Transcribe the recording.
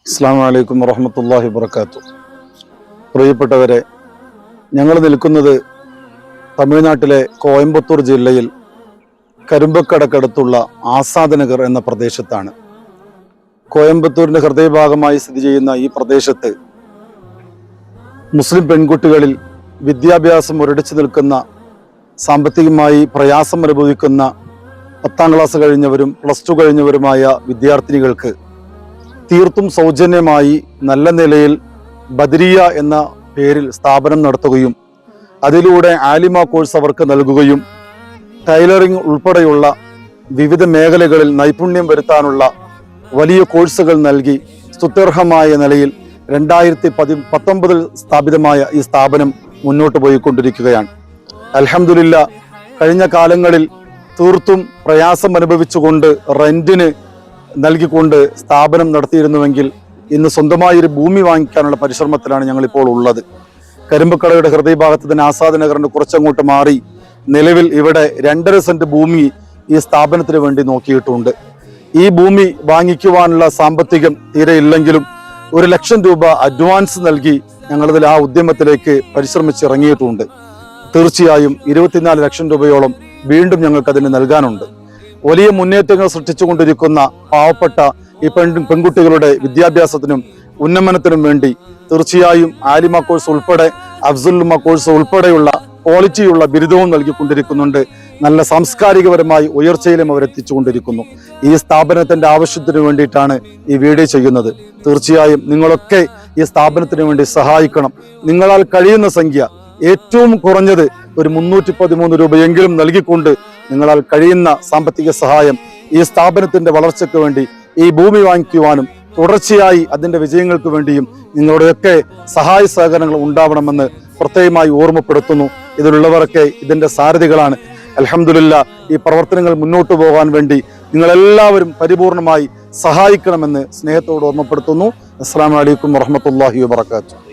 അസ്സലാമു അലൈക്കും വറഹ്മത്തുള്ളാഹി വബറകാതുഹു. പ്രിയപ്പെട്ടവരെ, ഞങ്ങൾ നിൽക്കുന്നത് തമിഴ്നാട്ടിലെ കോയമ്പത്തൂർ ജില്ലയിൽ കരുമ്പക്കടക്കടുത്തുള്ള ആസാദ് നഗർ എന്ന പ്രദേശത്താണ്. കോയമ്പത്തൂരിൻ്റെ ഹൃദയഭാഗമായി സ്ഥിതി ചെയ്യുന്ന ഈ പ്രദേശത്ത് മുസ്ലിം പെൺകുട്ടികളിൽ വിദ്യാഭ്യാസം മുരടിച്ചു നിൽക്കുന്ന, സാമ്പത്തികമായി പ്രയാസം അനുഭവിക്കുന്ന 10ാം ക്ലാസ് കഴിഞ്ഞവരും +2 കഴിഞ്ഞവരുമായ വിദ്യാർത്ഥിനികൾക്ക് തീർത്തും സൗജന്യമായി നല്ല നിലയിൽ ബദരിയ എന്ന പേരിൽ സ്ഥാപനം നടത്തുകയും അതിലൂടെ ആലിമ കോഴ്സ് അവർക്ക് നൽകുകയും ടൈലറിംഗ് ഉൾപ്പെടെയുള്ള വിവിധ മേഖലകളിൽ നൈപുണ്യം വരുത്താനുള്ള വലിയ കോഴ്സുകൾ നൽകി സ്തുത്യർഹമായ നിലയിൽ 2019 സ്ഥാപിതമായ ഈ സ്ഥാപനം മുന്നോട്ട് പോയിക്കൊണ്ടിരിക്കുകയാണ്. അൽഹംദുലില്ലാ, കഴിഞ്ഞ കാലങ്ങളിൽ തീർത്തും പ്രയാസം അനുഭവിച്ചുകൊണ്ട് റെന്റിന് നൽകിക്കൊണ്ട് സ്ഥാപനം നടത്തിയിരുന്നുവെങ്കിൽ ഇന്ന് സ്വന്തമായൊരു ഭൂമി വാങ്ങിക്കാനുള്ള പരിശ്രമത്തിലാണ് ഞങ്ങളിപ്പോൾ ഉള്ളത്. കരിമ്പക്കടയുടെ ഹൃദയഭാഗത്ത് തന്നെ ആസാദ് നഗറിന് കുറച്ചങ്ങോട്ട് മാറി നിലവിൽ ഇവിടെ 2.5 സെന്റ് ഭൂമി ഈ സ്ഥാപനത്തിന് വേണ്ടി നോക്കിയിട്ടുണ്ട്. ഈ ഭൂമി വാങ്ങിക്കുവാനുള്ള സാമ്പത്തികം തീരെ ഇല്ലെങ്കിലും 1 ലക്ഷം രൂപ അഡ്വാൻസ് നൽകി ഞങ്ങളതിൽ ആ ഉദ്യമത്തിലേക്ക് പരിശ്രമിച്ചിറങ്ങിയിട്ടുണ്ട്. തീർച്ചയായും 24 ലക്ഷം രൂപയോളം വീണ്ടും ഞങ്ങൾക്കതിന് നൽകാനുണ്ട്. വലിയ മുന്നേറ്റങ്ങൾ സൃഷ്ടിച്ചുകൊണ്ടിരിക്കുന്ന പാവപ്പെട്ട ഈ പെൺകുട്ടികളുടെ വിദ്യാഭ്യാസത്തിനും ഉന്നമനത്തിനും വേണ്ടി തീർച്ചയായും ആലിമ കോഴ്സ് ഉൾപ്പെടെ അഫ്സുലുമ കോഴ്സ് ഉൾപ്പെടെയുള്ള ക്വാളിറ്റിയുള്ള ബിരുദവും നൽകിക്കൊണ്ടിരിക്കുന്നുണ്ട്. നല്ല സാംസ്കാരികപരമായി ഉയർച്ചയിലും അവരെത്തിച്ചുകൊണ്ടിരിക്കുന്നു. ഈ സ്ഥാപനത്തിന്റെ ആവശ്യത്തിന് വേണ്ടിയിട്ടാണ് ഈ വീഡിയോ ചെയ്യുന്നത്. തീർച്ചയായും നിങ്ങളൊക്കെ ഈ സ്ഥാപനത്തിന് വേണ്ടി സഹായിക്കണം. നിങ്ങളാൽ കഴിയുന്ന സംഖ്യ ഏറ്റവും കുറഞ്ഞത് ഒരു 313 രൂപയെങ്കിലും നൽകിക്കൊണ്ട് നിങ്ങളാൽ കഴിയുന്ന സാമ്പത്തിക സഹായം ഈ സ്ഥാപനത്തിന്റെ വളർച്ചയ്ക്ക് വേണ്ടി, ഈ ഭൂമി വാങ്ങിക്കുവാനും തുടർച്ചയായി അതിന്റെ വിജയങ്ങൾക്ക് വേണ്ടിയും നിങ്ങളുടെയൊക്കെ സഹായ സഹകരണങ്ങൾ ഉണ്ടാവണമെന്ന് പ്രത്യേകമായി ഓർമ്മപ്പെടുത്തുന്നു. ഇതിലുള്ളവരൊക്കെ ഇതിന്റെ സാരഥികളാണ്. അൽഹംദുലില്ലാ, ഈ പ്രവർത്തനങ്ങൾ മുന്നോട്ട് പോകാൻ വേണ്ടി നിങ്ങളെല്ലാവരും പരിപൂർണമായി സഹായിക്കണമെന്ന് സ്നേഹത്തോട് ഓർമ്മപ്പെടുത്തുന്നു. അസ്സലാമു അലൈക്കും വറഹ്മത്തുള്ളാഹി വബറകാതുഹു.